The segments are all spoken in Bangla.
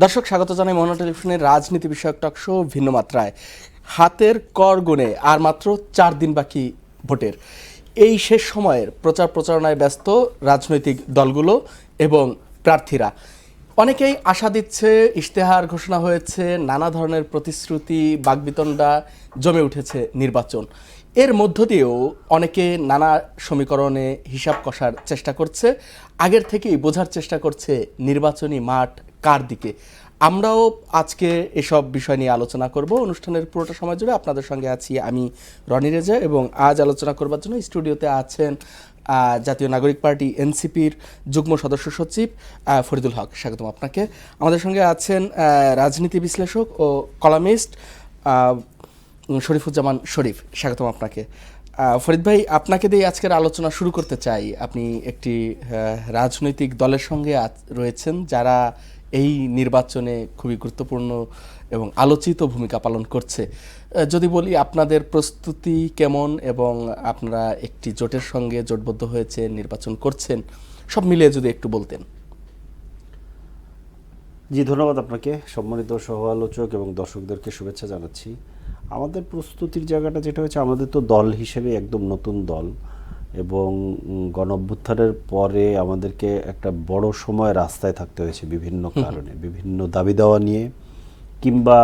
দর্শক স্বাগত জানাই মনোনা টেলিভিশনের রাজনীতি বিষয়ক টক শো ভিন্ন মাত্রায়। হাতের কর গুনে আর মাত্র 4 দিন বাকি ভোটের। এই শেষ সময়ের প্রচার প্রচারণায় ব্যস্ত রাজনৈতিক দলগুলো এবং প্রার্থীরা। অনেকেই আশা দিচ্ছে, ইশতেহার ঘোষণা হয়েছে, নানা ধরনের প্রতিশ্রুতি, বাকবিতণ্ডা জমে উঠেছে নির্বাচন। এর মধ্য দিয়েও অনেকে নানা সমীকরণে হিসাব কষার চেষ্টা করছে, আগের থেকেই বোঝার চেষ্টা করছে নির্বাচনী মাঠ কার দিকে। আমরাও আজকে এসব বিষয় নিয়ে আলোচনা করব। অনুষ্ঠানের পুরোটা সময় জুড়ে আপনাদের সঙ্গে আছি আমি রনি রেজা, এবং আজ আলোচনা করবার জন্য স্টুডিওতে আছেন জাতীয় নাগরিক পার্টি এনসিপির যুগ্ম সদস্য সচিব ফরিদুল হক। স্বাগতম আপনাকে। আমাদের সঙ্গে আছেন রাজনীতি বিশ্লেষক ও কলামিস্ট শরীফুজ্জামান শরীফ। স্বাগতম আপনাকে। ফরিদ ভাই, আপনাকে দিয়ে আজকের আলোচনা শুরু করতে চাই। আপনি একটি রাজনৈতিক দলের সঙ্গে রয়েছেন যারা এই নির্বাচনে খুবই গুরুত্বপূর্ণ এবং আলোচিত ভূমিকা পালন করছে। যদি বলি আপনাদের প্রস্তুতি কেমন, এবং আপনারা একটি জোটের সঙ্গে জোটবদ্ধ হয়েছে নির্বাচন করছেন, সব মিলিয়ে যদি একটু বলতেন। জি, ধন্যবাদ আপনাকে। সম্মানিত সহ আলোচক এবং দর্শকদেরকে শুভেচ্ছা জানাচ্ছি। আমাদের প্রস্তুতির জায়গাটা যেটা হচ্ছে, আমাদের তো দল হিসেবে একদম নতুন দল, এবং গণঅভ্যুত্থানের পরে আমাদেরকে একটা বড় সময় রাস্তায় থাকতে হয়েছে বিভিন্ন কারণে, বিভিন্ন দাবি দেওয়া নিয়ে, কিংবা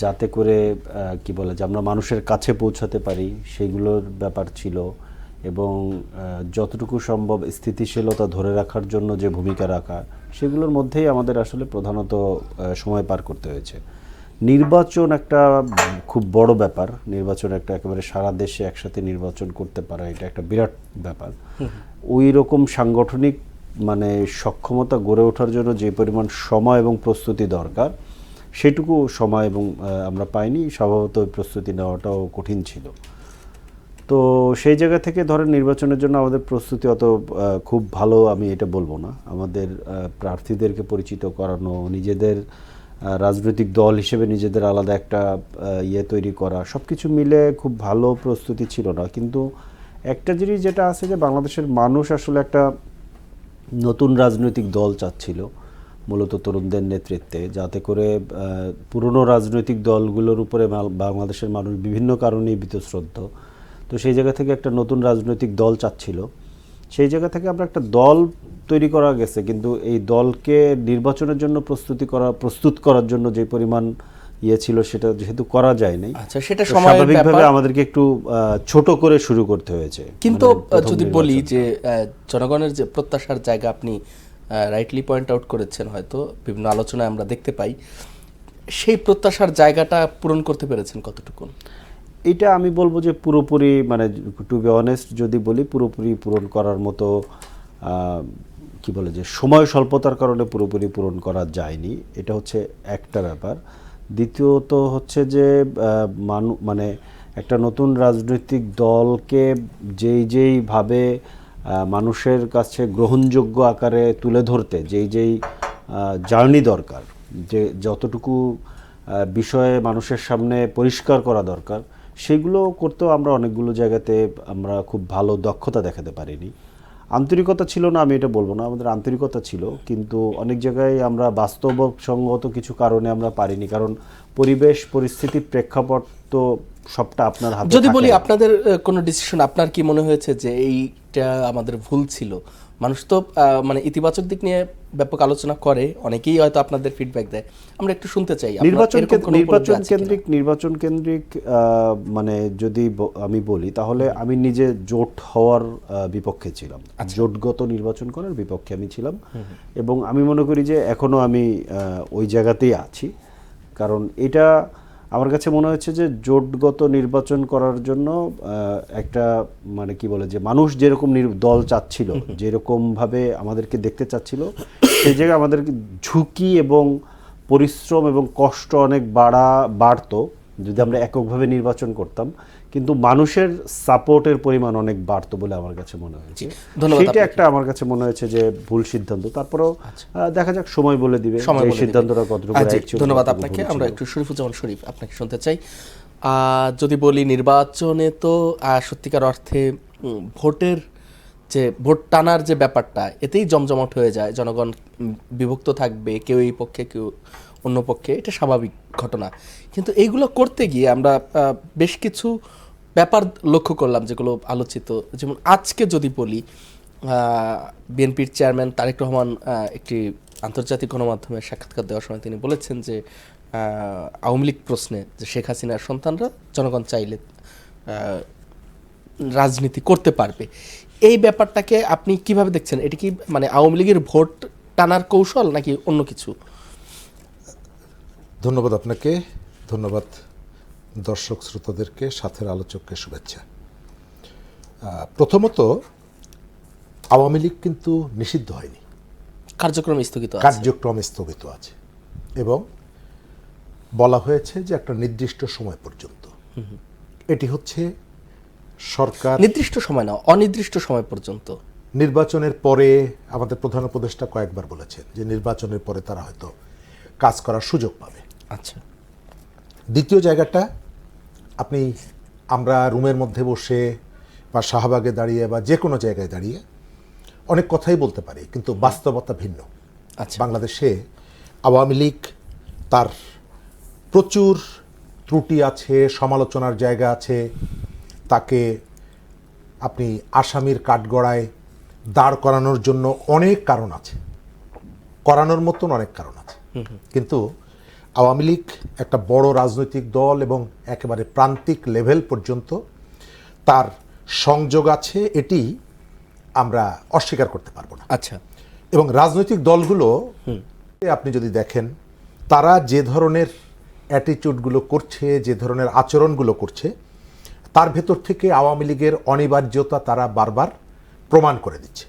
যাতে করে কি বলে যে আমরা মানুষের কাছে পৌঁছাতে পারি সেগুলোর ব্যাপার ছিল, এবং যতটুকু সম্ভব স্থিতিশীলতা ধরে রাখার জন্য যে ভূমিকা রাখা, সেগুলোর মধ্যেই আমাদের আসলে প্রধানত সময় পার করতে হয়েছে। নির্বাচন একটা খুব বড় ব্যাপার। নির্বাচন একটা একেবারে সারা দেশে একসাথে নির্বাচন করতে পারা, এটা একটা বিরাট ব্যাপার। ওই রকম সাংগঠনিক সক্ষমতা গড়ে ওঠার জন্য যে পরিমাণ সময় এবং প্রস্তুতি দরকার, সেটুকু সময় এবং আমরা পাইনি। স্বভাবত ওই প্রস্তুতি নেওয়াটাও কঠিন ছিল। তো সেই জায়গা থেকে ধরেন নির্বাচনের জন্য আমাদের প্রস্তুতি অত খুব ভালো আমি এটা বলবো না। আমাদের প্রার্থীদেরকে পরিচিত করানো, নিজেদের রাজনৈতিক দল হিসেবে নিজেদের আলাদা একটা তৈরি করা, সব কিছু মিলে খুব ভালো প্রস্তুতি ছিল না। কিন্তু একটা জিনিস যেটা আছে, যে বাংলাদেশের মানুষ আসলে একটা নতুন রাজনৈতিক দল চাচ্ছিল, মূলত তরুণদের নেতৃত্বে, যাতে করে পুরনো রাজনৈতিক দলগুলোর উপরে বাংলাদেশের মানুষ বিভিন্ন কারণেই বীতশ্রদ্ধ। তো সেই জায়গা থেকে একটা নতুন রাজনৈতিক দল চাচ্ছিল। সেই জায়গা থেকে আমরা একটা দল তৈরি করা গেছে, কিন্তু এই দলকে নির্বাচনের জন্য প্রস্তুত করার জন্য যে পরিমাণ ছিল, সেটা যেহেতু করা যায় নাই, সেটা স্বাভাবিকভাবে আমাদেরকে একটু ছোট করে শুরু করতে হয়েছে। কিন্তু যদি বলি যে জনগণের যে প্রত্যাশার জায়গা, আপনি রাইটলি পয়েন্ট আউট করেছেন, হয়তো বিভিন্ন আলোচনায় আমরা দেখতে পাই, সেই প্রত্যাশার জায়গাটা পূরণ করতে পেরেছেন কতটুকু? এটা আমি বলবো যে পুরোপুরি, টু বি অনেস্ট যদি বলি, পুরোপুরি পূরণ করার মতো কি বলে যে সময় স্বল্পতার কারণে পুরোপুরি পূরণ করা যায়নি। এটা হচ্ছে একটা ব্যাপার। দ্বিতীয়ত হচ্ছে যে একটা নতুন রাজনৈতিক দলকে যেইভাবে মানুষের কাছে গ্রহণযোগ্য আকারে তুলে ধরতে যেই জার্নি দরকার, যে যতটুকু বিষয়ে মানুষের সামনে পরিষ্কার করা দরকার, সেগুলো করতেও আমরা অনেকগুলো জায়গাতে আমরা খুব ভালো দক্ষতা দেখাতে পারিনি। আন্তরিকতা ছিল না আমি এটা বলবো না, আমাদের আন্তরিকতা ছিল, কিন্তু অনেক জায়গায় আমরা বাস্তবসঙ্গত কিছু কারণে আমরা পারিনি। কারণ পরিবেশ, পরিস্থিতি, প্রেক্ষাপট তো সবটা আপনার হাতে। যদি বলি আপনাদের কোনো ডিসিশন, আপনার কি মনে হয়েছে যে এইটা আমাদের ভুল ছিল? মানুষ তো ইতিবাচক দিক নিয়ে ব্যাপক আলোচনা করে, অনেকেই হয়তো আপনাদের ফিডব্যাক দেয়, আমরা একটু শুনতে চাই। নির্বাচন কেন্দ্রিক যদি আমি বলি, তাহলে আমি নিজে জোট হওয়ার বিপক্ষে ছিলাম। জোটগত নির্বাচন করার বিপক্ষে আমি ছিলাম, এবং আমি মনে করি যে এখনো আমি ওই জায়গাতেই আছি। কারণ এটা আমার কাছে মনে হচ্ছে যে জোটগত নির্বাচন করার জন্য একটা কি বলে যে মানুষ যেরকম দল চাচ্ছিল, যেরকমভাবে আমাদেরকে দেখতে চাচ্ছিল, সেই জায়গায় আমাদেরকে ঝুঁকি এবং পরিশ্রম এবং কষ্ট অনেক বাড়তো যদি আমরা এককভাবে নির্বাচন করতাম, কিন্তু মানুষের সাপোর্টের পরিমাণ অনেক বাড়তো বলে আমার কাছে মনে হয়েছে। সেটা একটা আমার কাছে মনে হয়েছে যে ভুল সিদ্ধান্ত। তারপরেও দেখা যাক, সময় বলে দিবে সিদ্ধান্তটা কতটুকু। ধন্যবাদ আপনাকে। আমরা একটু শরীফুজ্জামান শরীফ আপনাকে শুনতে চাই। যদি বলি নির্বাচনে তো সত্যিকার অর্থে ভোটের যে ভোট টানার যে ব্যাপারটা, এতেই জমজমাট হয়ে যায়, জনগণ বিভক্ত থাকবে, কেউ এই পক্ষে কেউ অন্য পক্ষে, এটা স্বাভাবিক ঘটনা। কিন্তু এইগুলো করতে গিয়ে আমরা বেশ কিছু ব্যাপার লক্ষ্য করলাম যেগুলো আলোচিত। যেমন আজকে যদি বলি, বিএনপির চেয়ারম্যান তারেক রহমান একটি আন্তর্জাতিক গণমাধ্যমের সাক্ষাৎকার দেওয়ার সময় তিনি বলেছেন যে আওয়ামী লীগ প্রশ্নে যে শেখ হাসিনার সন্তানরা জনগণ চাইলে রাজনীতি করতে পারবে। এই ব্যাপারটাকে আপনি কিভাবে দেখছেন? এটি কি মানে আওয়ামী লীগের ভোট টানার কৌশল নাকি অন্য কিছু? ধন্যবাদ আপনাকে, ধন্যবাদ দর্শক শ্রোতাদেরকে, সাথের আলোচককে শুভেচ্ছা। প্রথমত, আওয়ামী লীগ কিন্তু নিষিদ্ধ হয়নি, কার্যক্রম স্থগিত আছে। কার্যক্রম স্থগিত আছে এবং বলা হয়েছে যে একটা নির্দিষ্ট সময় পর্যন্ত। এটি হচ্ছে সরকার, নির্দিষ্ট সময় না, অনির্দিষ্ট সময় পর্যন্ত। নির্বাচনের পরে আমাদের প্রধান উপদেষ্টা কয়েকবার বলেছেন যে নির্বাচনের পরে তারা হয়তো কাজ করার সুযোগ পাবে। আচ্ছা, দ্বিতীয় জায়গাটা, আমরা রুমের মধ্যে বসে বা শাহবাগে দাঁড়িয়ে বা যে কোনো জায়গায় দাঁড়িয়ে অনেক কথাই বলতে পারি, কিন্তু বাস্তবতা ভিন্ন। আচ্ছা, বাংলাদেশে আওয়ামী লীগ তার প্রচুর ত্রুটি আছে, সমালোচনার জায়গা আছে। তাকে আপনি আসামির কাঠগড়ায় দাঁড় করানোর জন্য অনেক কারণ আছে, করানোর মতন অনেক কারণ আছে। কিন্তু আওয়ামী লীগ একটা বড় রাজনৈতিক দল এবং একেবারে প্রান্তিক লেভেল পর্যন্ত তার সংযোগ আছে, এটি আমরা অস্বীকার করতে পারবো না। আচ্ছা। এবং রাজনৈতিক দলগুলো আপনি যদি দেখেন, তারা যে ধরনের অ্যাটিটিউডগুলো করছে, যে ধরনের আচরণগুলো করছে, তার ভেতর থেকে আওয়ামী লীগের অনিবার্যতা তারা বারবার প্রমাণ করে দিচ্ছে।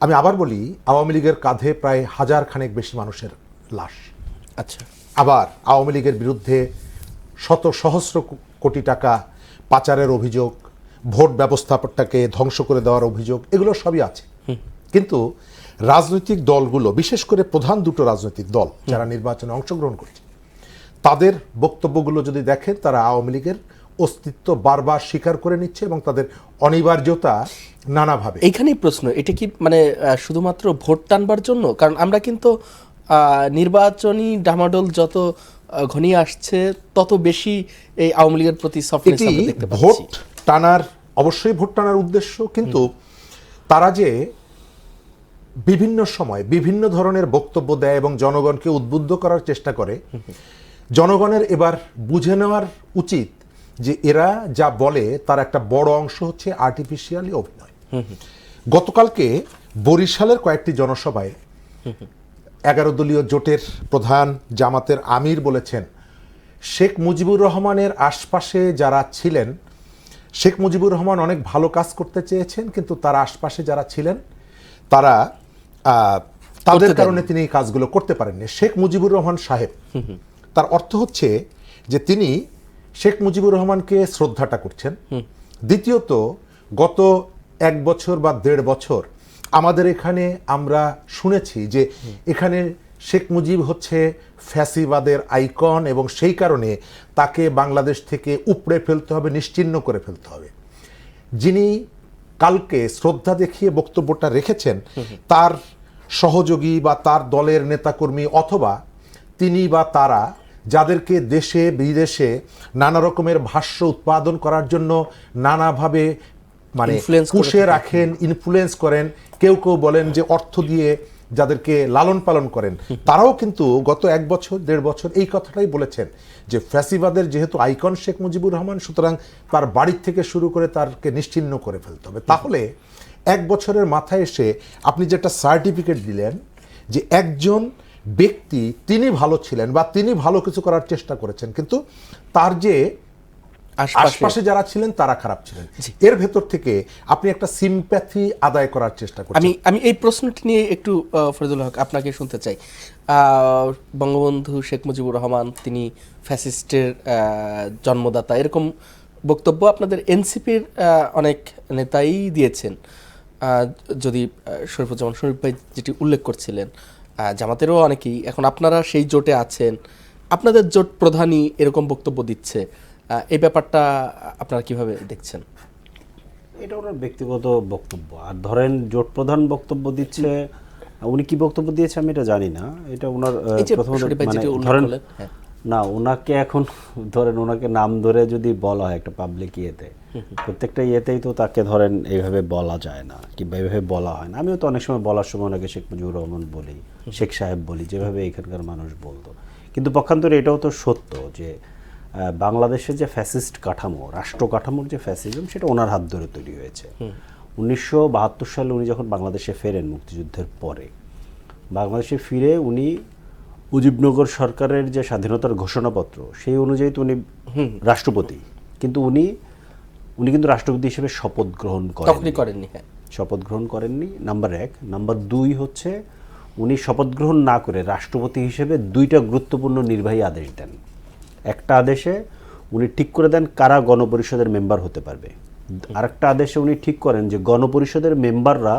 আমি আবার বলি, আওয়ামী লীগের কাঁধে প্রায় 1000 খানেক বেশি মানুষের লাশ। আচ্ছা। আবার আওয়ামী লীগের বিরুদ্ধে শত সহস্র কোটি টাকা পাচারের অভিযোগ, ভোট ব্যবস্থাপনাটাকে ধ্বংস করে দেওয়ার অভিযোগ, এগুলো সবই আছে। কিন্তু রাজনৈতিক দলগুলো, বিশেষ করে প্রধান দুটো রাজনৈতিক দল যারা নির্বাচনে অংশগ্রহণ করছে, তাদের বক্তব্যগুলো যদি দেখেন, তারা আওয়ামী লীগের অস্তিত্ব বারবার স্বীকার করে নিচ্ছে এবং তাদের অনিবার্যতা নানাভাবে। এইখানেই প্রশ্ন, এটা কি মানে শুধুমাত্র ভোট টানবার জন্য? কারণ আমরা কিন্তু নির্বাচনী ডামাডোল যত ঘনিয়ে আসছে, তত বেশি এই আওয়ামী লীগের প্রতি সফটনেস আমরা দেখতে পাচ্ছি। ভোট টানার, অবশ্যই ভোট টানার উদ্দেশ্য, কিন্তু তারা যে বিভিন্ন সময় বিভিন্ন ধরনের বক্তব্য দেয় এবং জনগণকে উদ্বুদ্ধ করার চেষ্টা করে, জনগণের এবার বুঝে নেওয়ার উচিত যে এরা যা বলে তার একটা বড় অংশ হচ্ছে আর্টিফিশিয়ালি অভিনয়। গতকালকে বরিশালের কয়েকটি জনসভায় 11 দলীয় জোটের প্রধান জামাতের আমির বলেছেন, শেখ মুজিবুর রহমানের আশপাশে যারা ছিলেন, শেখ মুজিবুর রহমান অনেক ভালো কাজ করতে চেয়েছেন, কিন্তু তার আশপাশে যারা ছিলেন তারা তাদের কারণে তিনি এই কাজগুলো করতে পারেননি। শেখ মুজিবুর রহমান সাহেব, তার অর্থ হচ্ছে যে তিনি শেখ মুজিবুর রহমানকে শ্রদ্ধাটা করছেন। দ্বিতীয়ত, গত 1 বছর বা 1.5 বছর আমাদের এখানে আমরা শুনেছি যে এখানে শেখ মুজিব হচ্ছে ফ্যাসিবাদের আইকন এবং সেই কারণে তাকে বাংলাদেশ থেকে উপড়ে ফেলতে হবে, নিশ্চিহ্ন করে ফেলতে হবে। যিনি কালকে শ্রদ্ধা দেখিয়ে বক্তব্যটা রেখেছেন, তার সহযোগী বা তার দলের নেতাকর্মী অথবা তিনি বা তারা যাদেরকে দেশে বিদেশে নানা রকমের ভাষ্য উৎপাদন করার জন্য নানাভাবে মানে পুষে রাখেন, ইনফ্লুয়েন্স করেন, কেউ কেউ বলেন যে অর্থ দিয়ে যাদেরকে লালন পালন করেন, তারাও কিন্তু গত 1 বছর 1.5 বছর এই কথাটাই বলেছেন যে ফ্যাসিবাদের যেহেতু আইকন শেখ মুজিবুর রহমান, সুতরাং তার বাড়ির থেকে শুরু করে তারকে নিশ্চিহ্ন করে ফেলতে হবে। তাহলে 1 বছরের মাথায় এসে আপনি যেটা সার্টিফিকেট দিলেন যে একজন ব্যক্তি তিনি ভালো ছিলেন বা তিনি ভালো কিছু করার চেষ্টা করেছেন, কিন্তু তার যে আশপাশে যারা ছিলেন তারা খারাপ ছিলেন, এর ভেতর থেকে আপনি একটা সিম্প্যাথি আদায় করার চেষ্টা করছেন। আমি এই প্রশ্নটি নিয়ে একটু ফরিদুল হক আপনাকে শুনতে চাই। বঙ্গবন্ধু শেখ মুজিবুর রহমান তিনি ফ্যাসিস্টের জন্মদাতা, এরকম বক্তব্য আপনাদের এনসিপির অনেক নেতাই দিয়েছেন। যদি শরীফুজ্জামান শরীফ ভাই যেটি উল্লেখ করছিলেন, জামাতেরও অনেকেই, এখন আপনারা সেই জোটে আছেন, আপনাদের জোট প্রধানই এরকম বক্তব্য দিচ্ছে, এই ব্যাপারটা আপনারা কিভাবে দেখছেন? এটা ওনার ব্যক্তিগত বক্তব্য। আর ধরেন জোট প্রধান বক্তব্য দিচ্ছে, উনি কি বক্তব্য দিয়েছে আমি এটা জানি না, এটা ওনার প্রথমত মানে ধরেন না, ওনাকে এখন ধরেন ওনাকে নাম ধরে যদি বলা হয় একটা পাবলিক ইয়েতে, প্রত্যেকটা ইয়েতেই তো তাকে ধরেন এইভাবে বলা যায় না কিংবা এইভাবে বলা হয় না। আমিও তো অনেক সময় বলার সময় ওনাকে শেখ মুজিবুর রহমান বলি, শেখ সাহেব বলি, যেভাবে এখানকার মানুষ বলতো। কিন্তু পক্ষান্তরে এটাও তো সত্য যে বাংলাদেশের যে ফ্যাসিস্ট কাঠামো, রাষ্ট্র কাঠামোর যে ফ্যাসিজম, সেটা ওনার হাত ধরে তৈরি হয়েছে। 1972 সালে উনি যখন বাংলাদেশে ফেরেন মুক্তিযুদ্ধের পরে, বাংলাদেশে ফিরে উনি মুজিবনগর সরকারের যে স্বাধীনতার ঘোষণাপত্র সেই অনুযায়ী তো উনি রাষ্ট্রপতি, কিন্তু উনি কিন্তু রাষ্ট্রপতি হিসেবে শপথ গ্রহণ করেননি। শপথ গ্রহণ করেননি, নাম্বার 1। নাম্বার 2 হচ্ছে উনি শপথ গ্রহণ না করে রাষ্ট্রপতি হিসেবে 2টা গুরুত্বপূর্ণ নির্বাহী আদেশ দেন। একটা আদেশে উনি ঠিক করে দেন কারা গণপরিষদের মেম্বার হতে পারবে, আরেকটা আদেশে উনি ঠিক করেন যে গণপরিষদের মেম্বাররা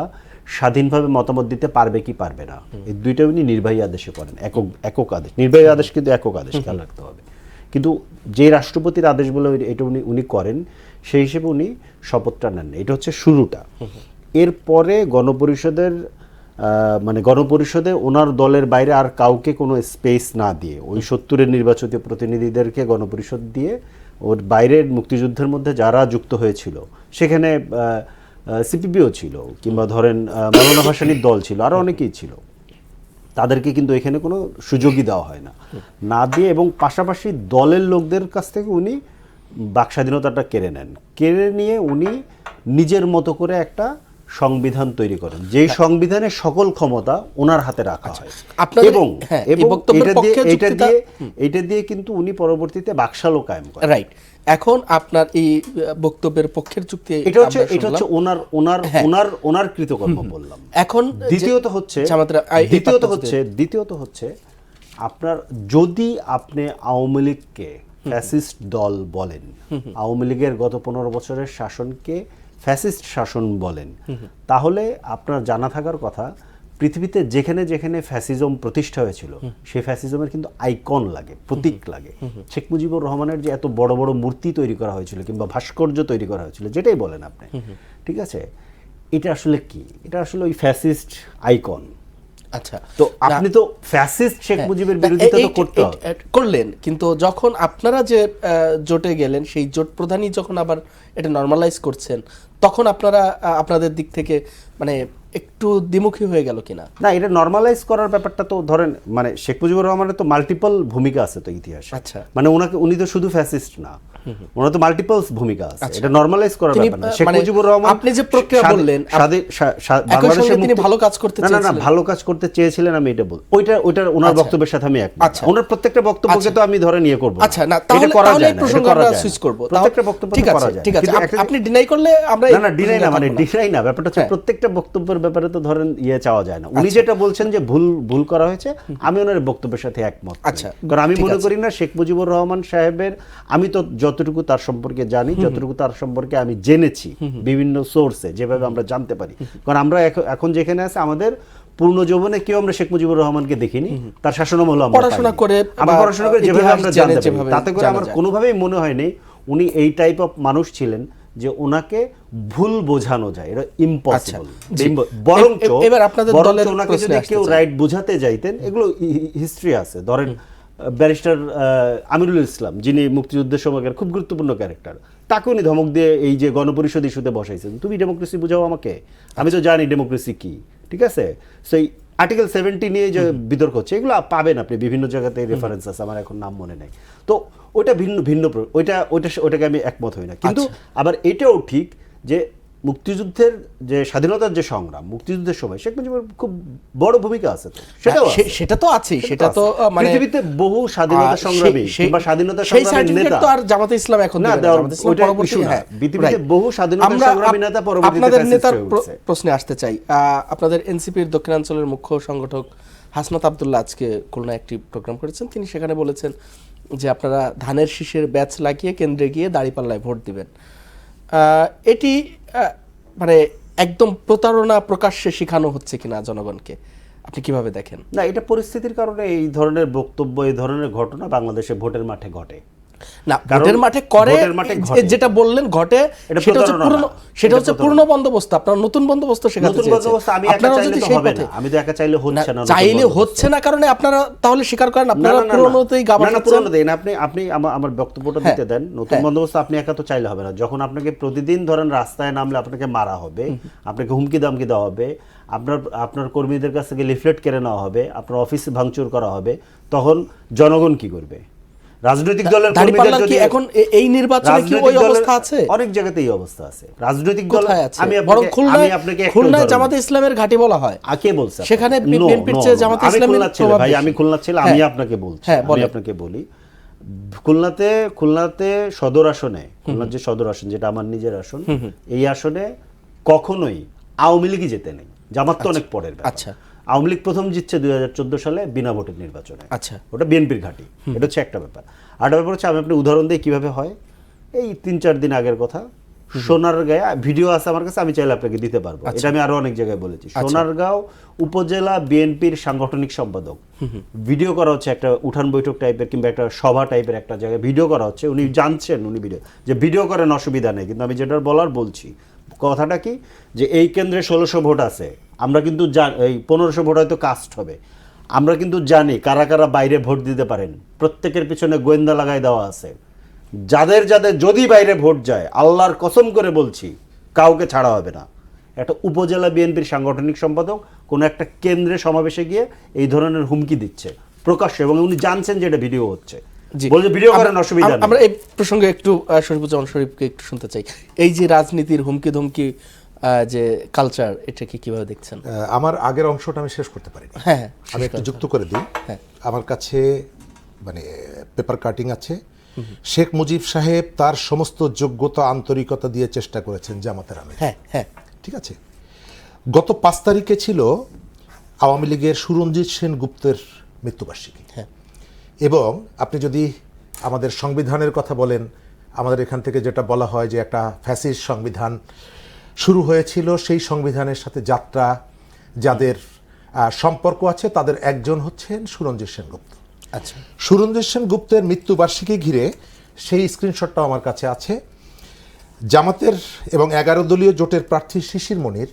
স্বাধীনভাবে মতামত দিতে পারবে কি পারবে না। এই 2টা উনি নির্বাহী আদেশে করেন, একক আদেশ। নির্বাহী আদেশ কিন্তু একক আদেশ, খেয়াল রাখতে হবে। কিন্তু যে রাষ্ট্রপতির আদেশ বলে এটা উনি করেন, সেই হিসেবে উনি শপথটা নেন। এটা হচ্ছে শুরুটা। এরপরে গণপরিষদে ওনার দলের বাইরে আর কাউকে কোনো স্পেস না দিয়ে, ওই 70-এর নির্বাচিত প্রতিনিধিদেরকে গণপরিষদ দিয়ে, ওর বাইরের মুক্তিযুদ্ধের মধ্যে যারা যুক্ত হয়েছিল, সেখানে সিপিবিও ছিল, কিংবা ধরেন মাওলানা ভাসানীর দল ছিল, আরও অনেকেই ছিল, তাদেরকে কিন্তু এখানে কোনো সুযোগই দেওয়া হয় না দিয়ে, এবং পাশাপাশি দলের লোকদের কাছ থেকে উনি বাক স্বাধীনতাটা কেড়ে নেন। কেড়ে নিয়ে উনি নিজের মতো করে একটা সংবিধান তৈরি করেন, যেই সংবিধানে সকল ক্ষমতা ওনার হাতে রাখা হয়। এবং এটা দিয়ে কিন্তু উনি পরবর্তীতে বাকশালও কায়েম করেন। রাইট। এখন আপনার এই বক্তব্যের পক্ষের যুক্তি এটা হচ্ছে ওনার কৃতকর্ম বললাম। এখন দ্বিতীয়ত হচ্ছে আপনার, যদি আপনি আওয়ামী লীগকে ফ্যাসিস্ট দল বলেন, আওয়ামী লীগের গত 15 বছরের শাসনকে ফ্যাসিস্ট শাসন বলেন, তাহলে আপনার জানা থাকার কথা, পৃথিবীতে যেখানে যেখানে ফ্যাসিজম প্রতিষ্ঠা হয়েছিল, সেই ফ্যাসিজমের কিন্তু আইকন লাগে, প্রতীক লাগে। শেখ মুজিবুর রহমানের যে এত বড় বড় মূর্তি তৈরি করা হয়েছিল কিংবা ভাস্কর্য তৈরি করা হয়েছিল, যেটাই বলেন আপনি, ঠিক আছে, এটা আসলে কি? এটা আসলে ওই ফ্যাসিস্ট আইকন। আচ্ছা, তো আপনি তো ফ্যাসিস্ট শেখ মুজিবের বিরোধিতা তো করলেন, কিন্তু যখন আপনারা যে জোটে গেলেন, সেই জোট প্রধানই যখন আবার এটা নরমালাইজ করছেন, তখন আপনারা আপনাদের দিক থেকে মানে একটু দ্বিমুখী হয়ে গেল কিনা? না, এটা নরমালাইজ করার ব্যাপারটা তো ধরেন, মানে শেখ মুজিবুর রহমানের তো মাল্টিপল ভূমিকা আছে তো ইতিহাসে। আচ্ছা, মানে উনি তো শুধু ফ্যাসিস্ট না, ওনার তো মাল্টিপলস ভূমিকা আছে। এটা নরমালাইজ করার ব্যাপার না। শেখ মুজিবুর রহমান, আপনি যে প্রক্রিয়া বললেন, বাংলাদেশে তিনি ভালো কাজ করতে চেয়েছিলেন। না, ভালো কাজ করতে চেয়েছিলেন, আমি এটা বল, ওইটা ওনার বক্তব্যের সাথে আমি একমত। ওনার প্রত্যেকটা বক্তব্যকে তো আমি ধরে নিয়ে করব। আচ্ছা, না তাহলে এই প্রসঙ্গ আমরা সুইচ করব। প্রত্যেকটা বক্তব্য করা যায়, ঠিক আছে। আপনি ডিনাই করলে আমরা না ডিনাই না, মানে ডিনাই না, ব্যাপারটা হচ্ছে প্রত্যেকটা বক্তব্যের ব্যাপারে তো ধরেন চাওয়া যায় না। উনি যেটা বলছেন যে ভুল করা হয়েছে, আমি ওনার বক্তব্যের সাথে একমত। আচ্ছা, কারণ আমি মনে করি না শেখ মুজিবুর রহমান সাহেবের, আমি তো যতটুকু তার সম্পর্কে জানি, যতটুকু তার সম্পর্কে আমি জেনেছি বিভিন্ন সোর্সে, যেভাবে আমরা জানতে পারি, কারণ আমরা এখন যেখানে আছে, আমাদের পূর্ণ যৌবনে কেউ আমরা শেখ মুজিবুর রহমানকে দেখিনি, তার শাসনামল আমরা পড়াশোনা করে যেভাবে আমরা জানতে পারি, তাতে করে আমার কোনোভাবেই মনে হয়নি উনি এই টাইপ অফ মানুষ ছিলেন যে ওনাকে ভুল বোঝানো যায়, এটা ইম্পসিবল। বরঞ্চ ওনাকে যদি কেউ রাইট বোঝাতে যাইতেন, এগুলো হিস্ট্রি আছে। ধরেন ব্যারিস্টার আমিরুল ইসলাম, যিনি মুক্তিযুদ্ধের সময়কার খুব গুরুত্বপূর্ণ ক্যারেক্টার, তাকে উনি ধমক দিয়ে এই যে গণপরিষদ ইস্যুতে বসাইছেন, তুমি ডেমোক্রেসি বুঝাও আমাকে, আমি তো জানি ডেমোক্রেসি কি, ঠিক আছে। সেই আর্টিকেল 70 নিয়ে যে বিতর্ক হচ্ছে, এগুলো পাবেন আপনি বিভিন্ন জায়গাতে, রেফারেন্স আছে, আমার এখন নাম মনে নেই। তো ওইটা ভিন্ন ওইটাকে আমি একমত হই না। কিন্তু আবার এটাও ঠিক যে মুক্তিযুদ্ধের যে স্বাধীনতার যে সংগ্রাম, মুক্তিযুদ্ধের সময় শেখ মুজিবের খুব বড় ভূমিকা আছে। তো সেটা তো আছে, সেটা তো মানে পৃথিবীতে বহু স্বাধীনতা সংগ্রামী কিংবা স্বাধীনতা সংগ্রামী নেতা, তো আর জামাতে ইসলাম এখন না, পৃথিবীতে বহু স্বাধীনতা সংগ্রামী নেতা পরবর্তীতে আপনাদের নেতার প্রশ্নে আসতে চাই। আপনাদের এনসিপির দক্ষিণাঞ্চলের মুখ্য সংগঠক হাসনাত আব্দুল্লাহ আজকে খুলনা একটি প্রোগ্রাম করেছেন। তিনি সেখানে বলেছেন যে আপনারা ধানের শীষের ব্যাচ লাগিয়ে কেন্দ্রে গিয়ে দাঁড়িপাল্লায় ভোট দিবেন। এটি মানে একদম প্রতারণা প্রকাশ্যে শেখানো হচ্ছে কিনা জনগণকে, আপনি কিভাবে দেখেন? না, এটা পরিস্থিতির কারণে এই ধরনের বক্তব্য, এই ধরনের ঘটনা বাংলাদেশে ভোটের মাঠে ঘটে। না, কারণ ভোটের মাঠে করে, ভোটের মাঠে ঘটে। যেটা বললেন ঘটে, এটা সেটা হচ্ছে প্রতারণা না। সেটা হচ্ছে এটা পূর্ণ বন্দোবস্ত। আপনার নতুন বন্দোবস্ত শেখাতে নতুন চেয়েছেন। বন্দোবস্ত আমি একা আপনারাও চাইলে যদি তো সেই হবে পথে না, আমি তো একা চাইলে হচ্ছে না। নতুন চাইলে বন্দোবস্ত। হচ্ছে না কারণে আপনারা তাহলে স্বীকার করেন না, আপনারা না, না, না। পুরনোতেই গাবা না, না, খাচ্ছেন। পুরনো দেন। আপনি আমার বক্তব্যটা দিতে দেন। নতুন বন্দোবস্ত আপনি একা তো চাইলে হবে না। যখন আপনাকে প্রতিদিন ধরেন রাস্তায় নামলে আপনাকে মারা হবে, আপনাকে হুমকি দামকি দেওয়া হবে, আপনার কর্মীদের কাছ থেকে লিফলেট কেড়ে নেওয়া হবে, আপনার অফিস ভাঙচুর করা হবে, তখন জনগণ কি করবে? রাজনৈতিক দলের কর্মীদের দাঁড়িপাল্লার যদি কি এখন এই নির্বাচনে কি ওই অবস্থা আছে? অনেক জায়গাতে এই অবস্থা আছে। রাজনৈতিক দল কোথায় আছে? আমি বরং আপনাকে একটা খুলনায় উদাহরণ জামাতে ইসলামের ঘাঁটি বলা হয়। কে বলছে? সেখানে No, বিএনপির no, চেয়ে no, জামাতে আমি ইসলামের খুলনার ছেলে প্রভাব ভাই, বেশি। আমি খুলনার ছেলে, আমি আপনাকে বলছি, হ্যাঁ, আমি বলেন। আপনাকে বলি, খুলনাতে সদর আসনে, খুলনার যে সদর আসন যেটা আমার নিজের আসন, এই আসনে কখনোই আওয়ামী লীগই যেতে নেই। জামাত তো অনেক পরের ব্যাপার। আচ্ছা। আওয়ামী লীগ প্রথম জিতছে 2014 সালে বিনা ভোটের নির্বাচনে। আচ্ছা। ওটা বিএনপির ঘাঁটি। এটা হচ্ছে একটা ব্যাপার। আর একটা ব্যাপার হচ্ছে, আমি আপনি উদাহরণ দিই কিভাবে হয়। এই 3-4 দিন আগের কথা, সোনারগাঁয়ে ভিডিও আছে আমার কাছে, আমি চাইলে আপনাকে দিতে পারবো। এটা আমি আরো অনেক জায়গায় বলেছি। সোনারগাঁও উপজেলা বিএনপির সাংগঠনিক সম্পাদক ভিডিও করা হচ্ছে, একটা উঠান বৈঠক টাইপের কিংবা একটা সভা টাইপের একটা জায়গায় ভিডিও করা হচ্ছে। উনি জানছেন, উনি ভিডিও করেন, অসুবিধা নেই, কিন্তু আমি যেটা বলছি কথাটা কি, যে এই কেন্দ্রে 1600 ভোট আছে, আমরা কিন্তু এই 1500 ভোট হয়তো কাস্ট হবে। আমরা কিন্তু জানি কারা কারা বাইরে ভোট দিতে পারেন। প্রত্যেকের পিছনে গোয়েন্দা লাগাই দেওয়া আছে। যাদের যদি বাইরে ভোট যায়, আল্লাহর কসম করে বলছি, কাউকে ছাড়া হবে না। একটা উপজেলা বিএনপির সাংগঠনিক সম্পাদক কোন একটা কেন্দ্রে সমাবেশে গিয়ে এই ধরনের হুমকি দিচ্ছে প্রকাশ্যে, এবং উনি জানছেন যে এটা ভিডিও হচ্ছে। বলছে ভিডিও করেন, অসুবিধা নেই। আমরা এই প্রসঙ্গে একটু শরীফুজ্জামান শরীফকে একটু শুনতে চাই। এই যে রাজনীতির হুমকি ধমকি যে কালচার, এটাকে কিভাবে দেখছেন? আমার আগের অংশটা আমি শেষ করতে পারিনি। হ্যাঁ, আমি একটু যুক্ত করে দিই। আমার কাছে মানে পেপার কাটিং আছে। শেখ মুজিব সাহেব তার সমস্ত যোগ্যতা আন্তরিকতা দিয়ে চেষ্টা করেছেন জামাতের আমির। হ্যাঁ, ঠিক আছে। গত 5 তারিখে ছিল আওয়ামী লীগের সুরঞ্জিত সেনগুপ্তের মৃত্যুবার্ষিকী। এবং আপনি যদি আমাদের সংবিধানের কথা বলেন, আমাদের এখান থেকে যেটা বলা হয় যে একটা ফ্যাসিস্ট সংবিধান শুরু হয়েছিল, সেই সংবিধানের সাথে যাত্রা যাদের সম্পর্ক আছে তাদের একজন হচ্ছেন সুরঞ্জিত সেনগুপ্ত। আচ্ছা। সুরঞ্জিত সেনগুপ্তের মৃত্যুবার্ষিকী ঘিরে সেই স্ক্রিনশটটাও আমার কাছে আছে। জামাতের এবং 11 দলীয় জোটের প্রার্থী শিশির মনির,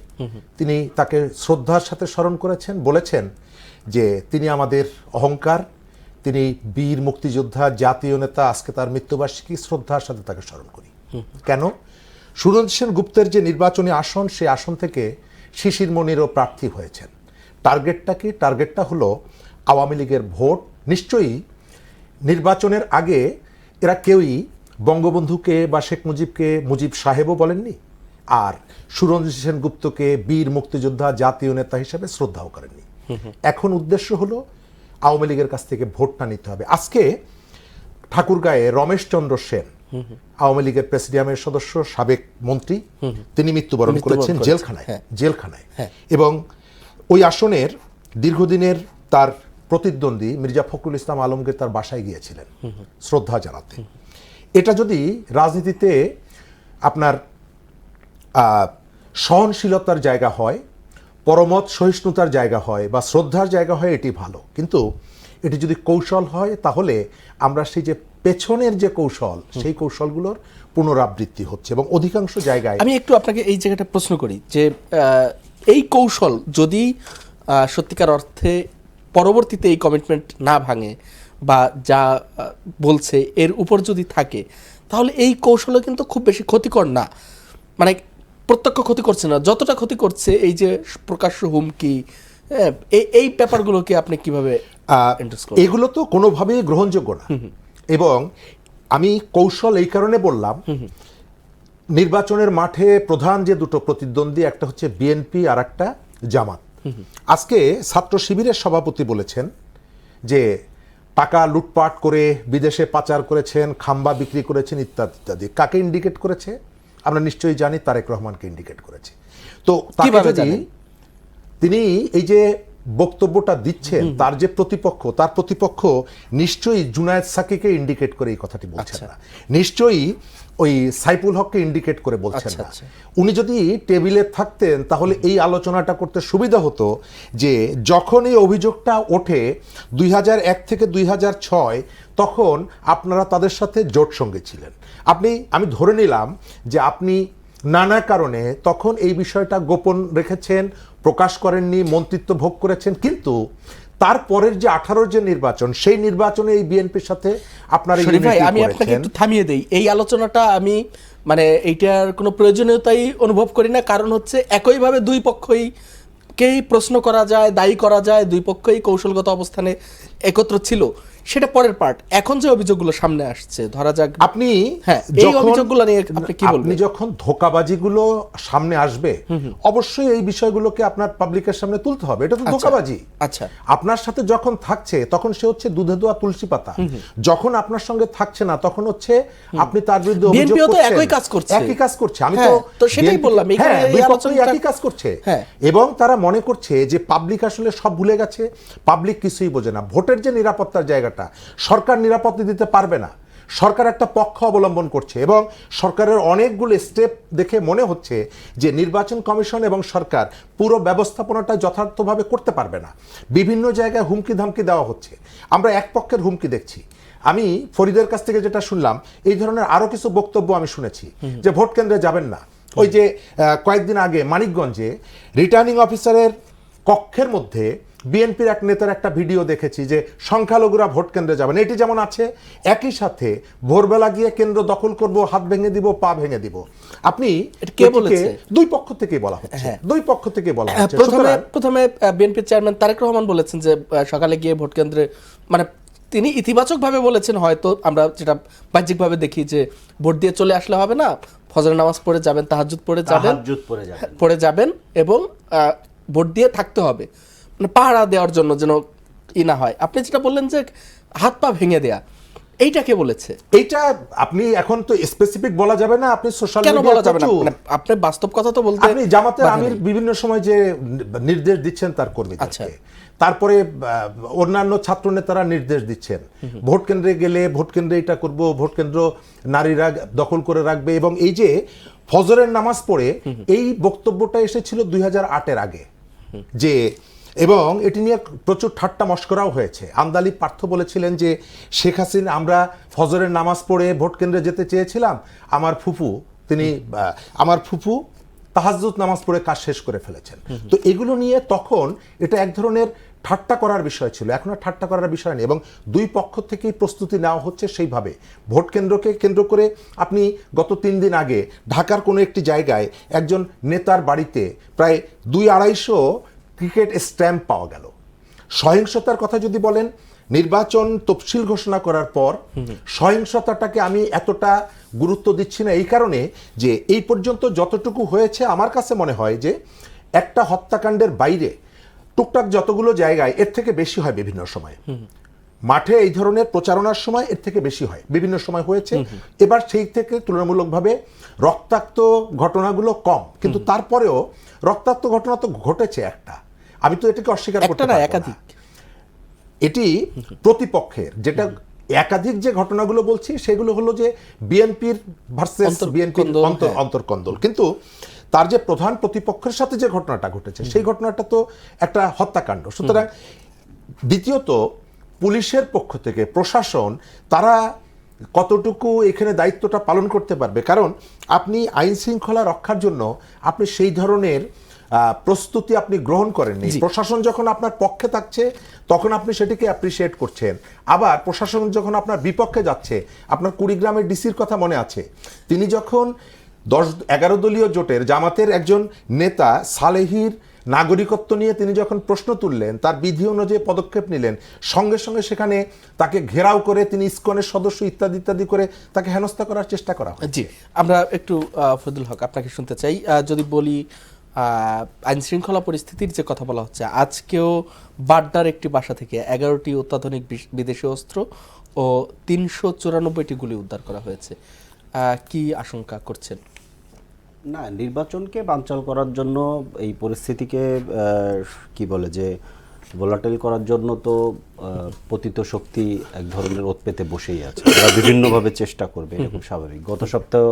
তিনি তাকে শ্রদ্ধার সাথে স্মরণ করেছেন, বলেছেন যে তিনি আমাদের অহংকার, তিনি বীর মুক্তিযোদ্ধা, জাতীয় নেতা। আজকে তার মৃত্যুবার্ষিকী, শ্রদ্ধার সাথে তাকে স্মরণ করি। কেন? সুরঞ্জিত সেনগুপ্তের যে নির্বাচনী আসন, সেই আসন থেকে শিশির মনিরও প্রার্থী হয়েছেন। টার্গেটটা কি? টার্গেটটা হলো আওয়ামী লীগের ভোট। নিশ্চয়ই নির্বাচনের আগে এরা কেউই বঙ্গবন্ধুকে বা শেখ মুজিবকে মুজিব সাহেবও বলেননি, আর সুরঞ্জিত সেনগুপ্তকে বীর মুক্তিযোদ্ধা, জাতীয় নেতা হিসেবে শ্রদ্ধাও করেননি। এখন উদ্দেশ্য হলো আওয়ামী লীগের কাছ থেকে ভোটটা নিতে হবে। আজকে ঠাকুরগাঁয়ে রমেশচন্দ্র সেন, আওয়ামী লীগের প্রেসিডিয়ামের সদস্য, সাবেক মন্ত্রী, তিনি মৃত্যুবরণ করেছেন জেলখানায়। এবং ওই আসনের দীর্ঘদিনের তার প্রতিদ্বন্দ্বী মির্জা ফখরুল ইসলাম আলমগীর তার বাসায় গিয়েছিলেন শ্রদ্ধা জানাতে। এটা যদি রাজনীতিতে আপনার সহনশীলতার জায়গা হয়, পরমত সহিষ্ণুতার জায়গা হয় বা শ্রদ্ধার জায়গা হয়, এটি ভালো। কিন্তু এটি যদি কৌশল হয়, তাহলে আমরা সেই যে পেছনের যে কৌশল, সেই কৌশলগুলোর পুনরাবৃত্তি হচ্ছে এবং অধিকাংশ জায়গায়। আমি একটু আপনাকে এই জায়গাটা প্রশ্ন করি যে এই কৌশল যদি সত্যিকার অর্থে পরবর্তীতে এই কমিটমেন্ট না ভাঙে বা যা বলছে এর উপর যদি থাকে, তাহলে এই কৌশলও কিন্তু খুব বেশি ক্ষতিকর না। মানে প্রত্যক্ষ ক্ষতি করছে না, যতটা ক্ষতি করছে এই যে প্রকাশ্য হুমকি, এই ব্যাপারগুলোকে আপনি কিভাবে এগুলো তো কোনোভাবেই গ্রহণযোগ্য না। এবং আমি কৌশল এই কারণে বললাম, নির্বাচনের মাঠে প্রধান যে দুটো প্রতিদ্বন্দ্বী, একটা হচ্ছে বিএনপি আর একটা জামাত। আজকে ছাত্র শিবিরের সভাপতি বলেছেন যে টাকা লুটপাট করে বিদেশে পাচার করেছেন, খাম্বা বিক্রি করেছেন, ইত্যাদি ইত্যাদি। কাকে ইন্ডিকেট করেছে আমরা নিশ্চয়ই জানি, তারেক রহমানকে ইন্ডিকেট করেছে। তো তাকে যদি তিনি এই যে বক্তব্যটা দিচ্ছেন তার যে প্রতিপক্ষ, তার প্রতিপক্ষ নিশ্চয়ই জুনায়েদ সাকিকে ইন্ডিকেট করে এই কথাটি বলছেন না, নিশ্চয়ই ওই সাইফুল হককে ইন্ডিকেট করে বলছেন না। উনি যদি টেবিলে থাকতেন তাহলে এই আলোচনাটা করতে সুবিধা হতো যে যখন এই অভিযোগটা ওঠে 2001 থেকে 2006, তখন আপনারা তাদের সাথে জোট সঙ্গে ছিলেন। আমি ধরে নিলাম যে আপনি নানা কারণে তখন এই বিষয়টা গোপন রেখেছেন, প্রকাশ করেননি, মন্ত্রিত্ব ভোগ করেছেন, কিন্তু তারপরের যে 18 যে নির্বাচন, সেই নির্বাচনে এই বিএনপির সাথে আপনারা আমি আপনাকে একটু থামিয়ে দেই। এই আলোচনাটা আমি মানে এইটার কোনো প্রয়োজনীয়তাই অনুভব করি না, কারণ হচ্ছে একইভাবে দুই পক্ষকেই প্রশ্ন করা যায়, দায়ী করা যায়, দুই পক্ষই কৌশলগত অবস্থানে একত্র ছিল, সেটা পরের পার্ট। এখন যে অভিযোগগুলো সামনে আসছে, ধরা যাক আপনি এই অভিযোগগুলো নিয়ে আপনি কি বলবেন? আপনি যখন ধোঁকাবাজিগুলো সামনে আসবে, অবশ্যই এই বিষয়গুলোকে আপনার পাবলিকের সামনে তুলতে হবে। এটা তো ধোঁকাবাজি। আচ্ছা, আপনার সাথে যখন থাকছে তখন সে হচ্ছে দুধে দোয়া তুলসী পাতা, যখন আপনার সঙ্গে থাকছে না তখন হচ্ছে আপনি তার বিরুদ্ধে অভিযোগ করছেন। একই কাজ করছে। আমি তো সেটাই বললাম, এখানে এই আলোচনাটা একই কাজ করছে, এবং তারা মনে করছে যে পাবলিক আসলে সব ভুলে গেছে, পাবলিক কিছুই বোঝে না। ভোটের যে নিরাপত্তার জায়গাটা সরকার নিরাপত্তা দিতে পারবে না, সরকার একটা পক্ষ অবলম্বন করছে, এবং সরকারের অনেকগুলো স্টেপ দেখে মনে হচ্ছে যে নির্বাচন কমিশন এবং সরকার পুরো ব্যবস্থাপনাটা যথার্থভাবে করতে পারবে না। বিভিন্ন জায়গায় হুমকি ধামকি দেওয়া হচ্ছে, আমরা এক পক্ষের হুমকি দেখছি। আমি ফরিদের কাছ থেকে যেটা শুনলাম, এই ধরনের আরো কিছু বক্তব্য আমি শুনেছি যে ভোট কেন্দ্রে যাবেন না। ওই যে কয়েকদিন আগে মানিকগঞ্জে রিটার্নিং অফিসারের কক্ষের মধ্যে বিএনপির এক নেতার একটা ভিডিও দেখেছি যে সংখ্যালঘুরা ভোট কেন্দ্রে যাবেন, এটি যেমন আছে, একই সাথে ভোরবেলা গিয়ে কেন্দ্র দখল করব, হাত ভেঙে দিব, পা ভেঙে দিব। আপনি কে বলেছে? দুই পক্ষ থেকে বলা হচ্ছে, দুই পক্ষ থেকে বলা হচ্ছে। প্রথমে বিএনপির চেয়ারম্যান তারেক রহমান বলেছেন যে সকালে গিয়ে ভোট কেন্দ্রে, মানে তিনি ইতিবাচকভাবে বলেছেন, হয়তো আমরা যেটা বাহ্যিকভাবে দেখি যে ভোট দিয়ে চলে আসলে হবে না, ফজরের নামাজ পড়ে যাবেন, তাহাজ্জুদ পড়ে যাবেন এবং ভোট দিয়ে থাকতে হবে, মানে পাহারা দেওয়ার জন্য যেন না হয়। আপনি যেটা বললেন যে হাত পা ভেঙে দেয়া, এইটা কে বলেছে? এইটা আপনি এখন তো স্পেসিফিক বলা যাবে না, আপনি সোশ্যাল মিডিয়া বলা যাবে না, মানে আপনি বাস্তব কথা তো বলতে। আপনি জামাতের আমির বিভিন্ন সময় যে নির্দেশ দিচ্ছেন তার কর্মীদেরকে, তারপরে অন্যান্য ছাত্র নেতারা নির্দেশ দিচ্ছেন ভোট কেন্দ্রে গেলে ভোট কেন্দ্রে এটা করব, ভোট কেন্দ্র নারীরা দখল করে রাখবে, এবং এই যে ফজরের নামাজ পড়ে এই বক্তব্যটা এসেছিল 2008-এর আগে, যে এবং এটি নিয়ে প্রচুর ঠাট্টা মশকরাও হয়েছে। আন্দালি পার্থ বলেছিলেন যে শেখ হাসিনা, আমরা ফজরের নামাজ পড়ে ভোট কেন্দ্রে যেতে চেয়েছিলাম, আমার ফুফু তাহাজ্জুদ নামাজ পড়ে কাজ শেষ করে ফেলেছেন। তো এগুলো নিয়ে তখন এটা এক ধরনের ঠাট্টা করার বিষয় ছিল, এখন আর ঠাট্টা করার বিষয় নেই, এবং দুই পক্ষ থেকেই প্রস্তুতি নেওয়া হচ্ছে সেইভাবে। ভোট কেন্দ্রকে কেন্দ্র করে আপনি গত 3 দিন আগে ঢাকার কোনো একটি জায়গায় একজন নেতার বাড়িতে প্রায় 200-250 ক্রিকেট স্ট্যাম্প পাওয়া গেল। সহিংসতার কথা যদি বলেন, নির্বাচন তফসিল ঘোষণা করার পর সহিংসতাটাকে আমি এতটা গুরুত্ব দিচ্ছি না, এই কারণে যে এই পর্যন্ত যতটুকু হয়েছে আমার কাছে মনে হয় যে একটা হত্যাকাণ্ডের বাইরে টুকটাক যতগুলো জায়গায় এর থেকে বেশি হয় বিভিন্ন সময়। মাঠে এই ধরনের প্রচারণার সময় এর থেকে বেশি হয়, বিভিন্ন সময় হয়েছে। এবার সেই থেকে তুলনামূলকভাবে রক্তাক্ত ঘটনাগুলো কম, কিন্তু তারপরেও রক্তাক্ত ঘটনা তো ঘটেছে একটা, আমি তো এটাকে অস্বীকার করতে পারবো না, একাধিক। এটি প্রতিপক্ষের, যেটা একাধিক যে ঘটনাগুলো বলছি সেগুলো হলো যে বিএনপির ভার্সেস বিএনপির অন্তর্কন্দল, কিন্তু তার যে প্রধান প্রতিপক্ষের সাথে যে ঘটনাটা ঘটেছে সেই ঘটনাটা তো একটা হত্যাকাণ্ড। সুতরাং দ্বিতীয়ত পুলিশের পক্ষ থেকে প্রশাসন তারা কতটুকু এখানে দায়িত্বটা পালন করতে পারবে, কারণ আপনি আইন শৃঙ্খলা রক্ষার জন্য আপনি সেই ধরনের প্রস্তুতি আপনি গ্রহণ করেননি। প্রশাসন যখন আপনার পক্ষে থাকছে তখন আপনি সেটিকে অ্যাপ্রিসিয়েট করছেন, আবার প্রশাসন যখন আপনার বিপক্ষে যাচ্ছে, আপনার কুড়িগ্রামের ডিসির কথা মনে আছে, তিনি যখন 10-11 দলীয় জোটের জামাতের একজন নেতা সালেহির নাগরিকত্ব নিয়ে তিনি যখন প্রশ্ন তুললেন, তার বিধি অনুযায়ী পদক্ষেপ নিলেন, সঙ্গে সঙ্গে সেখানে তাকে ঘেরাও করে তিনি ইসকনের সদস্য ইত্যাদি ইত্যাদি করে তাকে হেনস্থা করার চেষ্টা করা হয়। জি, আমরা একটু ফজলুল হক আপনাকে শুনতে চাই। যদি বলি আইন শৃঙ্খলা পরিস্থিতির যে কথা বলা হচ্ছে, আজকেও বাড্ডার একটি বাসা থেকে 11টি অত্যাধুনিক বিদেশি অস্ত্র ও 394টি গুলি উদ্ধার করা হয়েছে, কি আশঙ্কা করছেন? না, নির্বাচনকে বানচাল করার জন্য এই পরিস্থিতিকে কি বলে যে ভোলাটাইল করার জন্য তো পতিত শক্তি এক ধরনের ওত পেতে বসেই আছে, তারা বিভিন্নভাবে চেষ্টা করবে, এরকম স্বাভাবিক। গত সপ্তাহ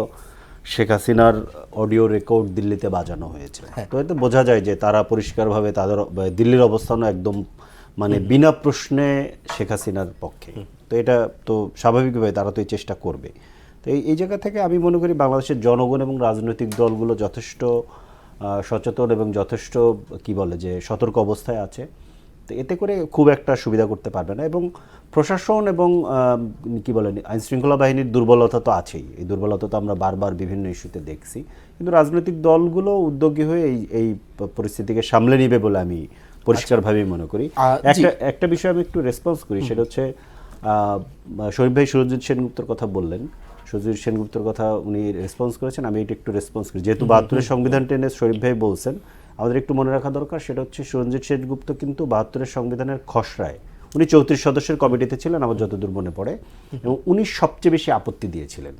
শেখ হাসিনার অডিও রেকর্ড দিল্লিতে বাজানো হয়েছে, তো এতে বোঝা যায় যে তারা পরিষ্কারভাবে তাদের দিল্লির অবস্থানও একদম মানে বিনা প্রশ্নে শেখ হাসিনার পক্ষে। তো এটা তো স্বাভাবিকভাবে তারা তো এই চেষ্টা করবে। তো এই জায়গা থেকে আমি মনে করি বাংলাদেশের জনগণ এবং রাজনৈতিক দলগুলো যথেষ্ট সচেতন এবং যথেষ্ট কি বলে যে সতর্ক অবস্থায় আছে। তো এতে করে খুব একটা সুবিধা করতে পারবে না। এবং প্রশাসন এবং কি বলে আইনশৃঙ্খলা বাহিনীর দুর্বলতা তো আছেই, এই দুর্বলতা তো আমরা বারবার বিভিন্ন ইস্যুতে দেখছি, কিন্তু রাজনৈতিক দলগুলো উদ্যোগী হয়ে এই পরিস্থিতিকে সামলে নিবে বলে আমি পরিষ্কারভাবেই মনে করি। একটা বিষয় আমি একটু রেসপন্স করি, সেটা হচ্ছে শরীফ ভাই সুরজিৎ সেনগুপ্তর কথা বললেন, সুরজিৎ সেনগুপ্তর কথা উনি রেসপন্স করেছেন, আমি এটা একটু রেসপন্স করি। যেহেতু ৭২-এর সংবিধান টেনে শরীফ ভাই বলছেন, আমাদের একটু মনে রাখা দরকার, সেটা হচ্ছে সুরঞ্জিত সেনগুপ্ত কিন্তু ৭২-এর সংবিধানের খসড়ায় উনি ৩৪ সদস্যের কমিটিতে ছিলেন আমার যতদূর মনে পড়ে, এবং উনি সবচেয়ে বেশি আপত্তি দিয়েছিলেন,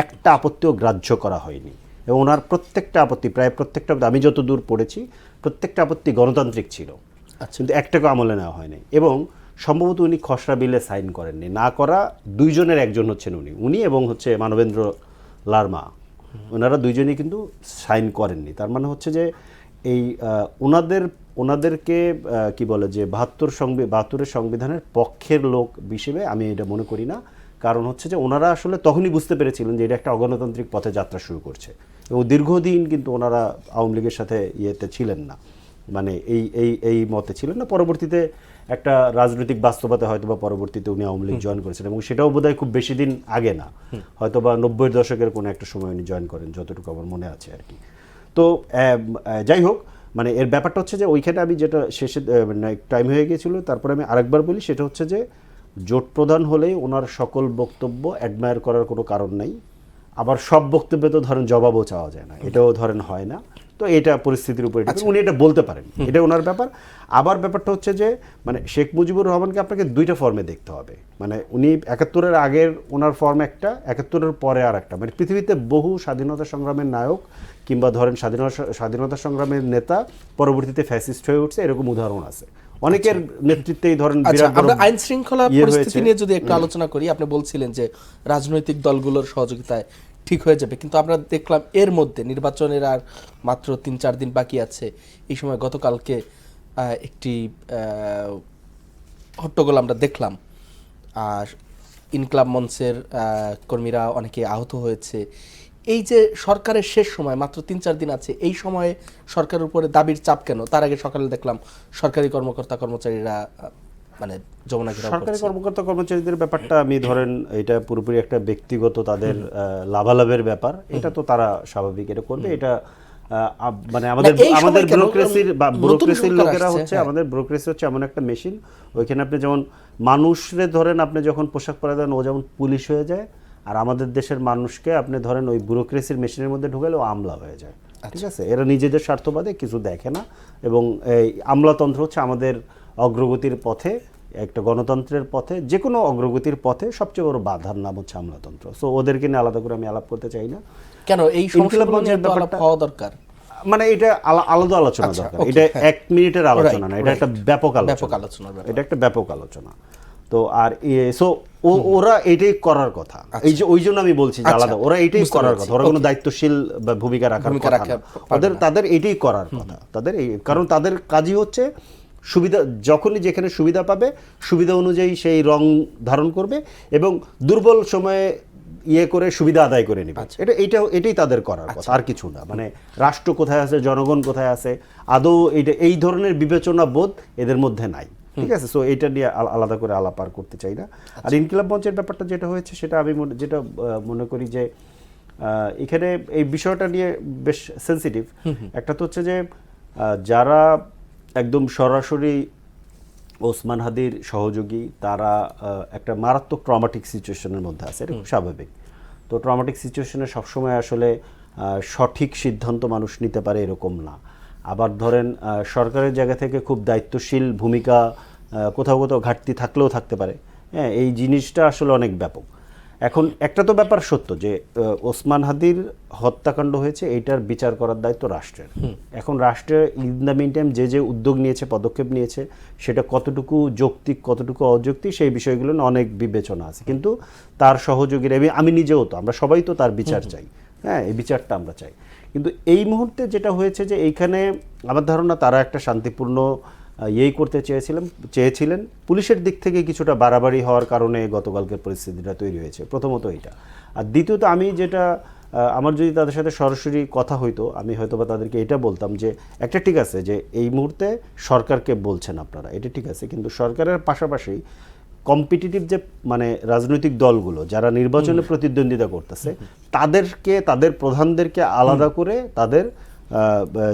একটা আপত্তিও গ্রাহ্য করা হয়নি। এবং ওনার প্রত্যেকটা আপত্তি, প্রায় প্রত্যেকটা, আমি যতদূর পড়েছি প্রত্যেকটা আপত্তি গণতান্ত্রিক ছিল, কিন্তু একটাকে আমলে নেওয়া হয়নি। এবং সম্ভবত উনি খসড়া বিলে সাইন করেননি, না করা দুইজনের একজন হচ্ছেন উনি এবং হচ্ছে মানবেন্দ্র লারমা, ওনারা দুইজনই কিন্তু সাইন করেননি। তার মানে হচ্ছে যে এই ওনাদেরকে কি বলে যে ৭২-এর সংবিধানের পক্ষের লোক হিসেবে আমি এটা মনে করি না। কারণ হচ্ছে যে ওনারা আসলে তখনই বুঝতে পেরেছিলেন যে এটা একটা অগণতান্ত্রিক পথে যাত্রা শুরু করছে, এবং দীর্ঘদিন কিন্তু ওনারা আওয়ামী লীগের সাথে ইয়েতে ছিলেন না, মানে এই মতে ছিলেন না। পরবর্তীতে একটা রাজনৈতিক বাস্তবতা হয়তো বা পরবর্তীতে উনি আওয়ামী লীগ জয়েন করেছেন, এবং সেটাও বোধহয় খুব বেশি দিন আগে না, হয়তো বা ৯০-এর দশকের কোনো একটা সময় উনি জয়েন করেন, যতটুকু আমার মনে আছে আর কি। তো যাই হোক, মানে এর ব্যাপারটা হচ্ছে যে ওইখানে আমি যেটা শেষে টাইম হয়ে গিয়েছিল, তারপরে আমি আরেকবার বলি, সেটা হচ্ছে যে জোট প্রধান হলেই ওনার সকল বক্তব্য অ্যাডমায়ার করার কোনো কারণ নাই, আবার সব বক্তব্যে তো ধরেন জবাবও চাওয়া যায় না, এটাও ধরেন হয় না। তো এটা পরিস্থিতির উপর উনি এটা বলতে পারেন, এটা ওনার ব্যাপার। আবার ব্যাপারটা হচ্ছে যে মানে শেখ মুজিবুর রহমানকে আপনাকে দুইটা ফর্মে দেখতে হবে, মানে উনি ৭১-এর আগের ওনার ফর্ম একটা, ৭১-এর পরে আর একটা। মানে পৃথিবীতে বহু স্বাধীনতা সংগ্রামের নায়ক কিংবা ধরেন স্বাধীনতা সংগ্রামের নেতা পরবর্তীতে ফ্যাসিস্ট হয়ে উঠছে, এরকম উদাহরণ আছে অনেকের নেতৃত্বেই। ধরেন আমরা আইন শৃঙ্খলা পরিস্থিতি নিয়ে যদি একটু আলোচনা করি, আপনি বলছিলেন যে রাজনৈতিক দলগুলোর সহযোগিতায় ঠিক হয়ে যাবে, কিন্তু আমরা দেখলাম এর মধ্যে নির্বাচনের আর মাত্র ৩-৪ দিন বাকি আছে। এই সময় গতকালকে একটি হট্টগোল আমরা দেখলাম, আর ইনকলাব মঞ্চের কর্মীরা অনেকে আহত হয়েছে। এই যে সরকারের শেষ সময় মাত্র ৩-৪ দিন আছে, এই সময়ে সরকারের উপরে দাবির চাপ কেন? তার আগে সকালে দেখলাম সরকারি কর্মকর্তা কর্মচারীরা মানে যমুনা ঘেরাও করছে। সরকারি কর্মকর্তা কর্মচারীদের ব্যাপারটা আমি ধরেন এটা পুরোপুরি একটা ব্যক্তিগত তাদের লাভালাভের ব্যাপার, এটা তো তারা স্বাভাবিক এটা করবে। এটা মানে আমাদের ব্যুরোক্রেসির লোকেরা হচ্ছে, আমাদের ব্যুরোক্রেসি হচ্ছে এমন একটা মেশিন, ওইখানে আপনি যেমন মানুষরে ধরেন আপনি যখন পোশাক পরে দেন ও যেমন পুলিশ হয়ে যায়, আর আমাদের দেশের মানুষকে আপনি ধরেন ওই ব্যুরোক্রেসির মেশিনের মধ্যে ঢুকালে ও আমলা হয়ে যায়। ঠিক আছে, এরা নিজেদের স্বার্থবাদে কিছু দেখে না, এবং এই আমলাতন্ত্র হচ্ছে আমাদের অগ্রগতির পথে, একটা গণতন্ত্রের পথে, যে কোনো অগ্রগতির পথে সবচেয়ে বড় বাধার নাম হচ্ছে আমলাতন্ত্র। সো ওদেরকে নিয়ে আলাদা করে আমি আলাপ করতে চাই না। কেন এই সমস্যাগুলো নিয়ে আলাপ হওয়া দরকার, মানে এটা আলাদা আলোচনা দরকার, এটা ১ মিনিটের আলোচনা না, এটা একটা ব্যাপক আলোচনা, এটা একটা ব্যাপক আলোচনা। তো আর সো ওরা এটাই করার কথা, এই যে ওই জন্য আমি বলছি যে আলাদা, ওরা এটাই করার কথা, ওরা কোনো দায়িত্বশীল ভূমিকা রাখার কথা না, তাদের এটাই করার কথা, তাদের কারণ তাদের কাজই হচ্ছে সুবিধা, যখনই যেখানে সুবিধা পাবে সুবিধা অনুযায়ী সেই রং ধারণ করবে, এবং দুর্বল সময়ে করে সুবিধা আদায় করে নেবে। এটাই তাদের করার কথা, আর কিছু না। মানে রাষ্ট্র কোথায় আছে, জনগণ কোথায় আছে, আদৌ এই ধরনের বিবেচনা বোধ এদের মধ্যে নাই। ঠিক আছে, সো এটা নিয়ে আলাদা করে আলাপ আর করতে চাই না। আর ইনকিলাব মঞ্চের ব্যাপারটা যেটা হয়েছে, সেটা আমি যেটা মনে করি যে এখানে এই বিষয়টা নিয়ে বেশ সেন্সিটিভ। একটা তো হচ্ছে যে যারা একদম সরাসরি ওসমান হাদির সহযোগী, তারা একটা মারাত্মক ট্রমাটিক সিচুয়েশনের মধ্যে আছে, এটা খুব স্বাভাবিক। তো ট্রমাটিক সিচুয়েশনে সবসময় আসলে সঠিক সিদ্ধান্ত মানুষ নিতে পারে এরকম না। আবার ধরেন সরকারের জায়গা থেকে খুব দায়িত্বশীল ভূমিকা কোথাও কোথাও ঘাটতি থাকলেও থাকতে পারে। হ্যাঁ, এই জিনিসটা আসলে অনেক ব্যাপক। এখন একটা তো ব্যাপার সত্য যে ওসমান হাদির হত্যাকাণ্ড হয়েছে, এইটার বিচার করার দায়িত্ব রাষ্ট্রের। এখন রাষ্ট্রের ইন দ্য মিন টাইম যে উদ্যোগ নিয়েছে, পদক্ষেপ নিয়েছে, সেটা কতটুকু যৌক্তিক কতটুকু অযৌক্তিক সেই বিষয়গুলো নিয়ে অনেক বিবেচনা আছে। কিন্তু তার সহযোগীরা, আমি নিজেও তো, আমরা সবাই তো তার বিচার চাই, হ্যাঁ, এই বিচারটা আমরা চাই। কিন্তু এই মুহূর্তে যেটা হয়েছে যে এইখানে আমার ধারণা তারা একটা শান্তিপূর্ণ ইয়েই করতে চেয়েছিলেন। পুলিশের দিক থেকে কিছুটা বাড়াবাড়ি হওয়ার কারণে গতকালকের পরিস্থিতিটা তৈরি হয়েছে, প্রথমত এইটা। আর দ্বিতীয়ত আমি যেটা আমার যদি তাদের সাথে সরাসরি কথা হইতো, আমি হয়তো বা তাদেরকে এটা বলতাম যে একটা ঠিক আছে যে এই মুহূর্তে সরকারকে বলছেন আপনারা, এটা ঠিক আছে, কিন্তু সরকারের পাশাপাশি কম্পিটিটিভ যে মানে রাজনৈতিক দলগুলো যারা নির্বাচনে প্রতিদ্বন্দ্বিতা করতেছে তাদেরকে, তাদের প্রধানদেরকে আলাদা করে তাদের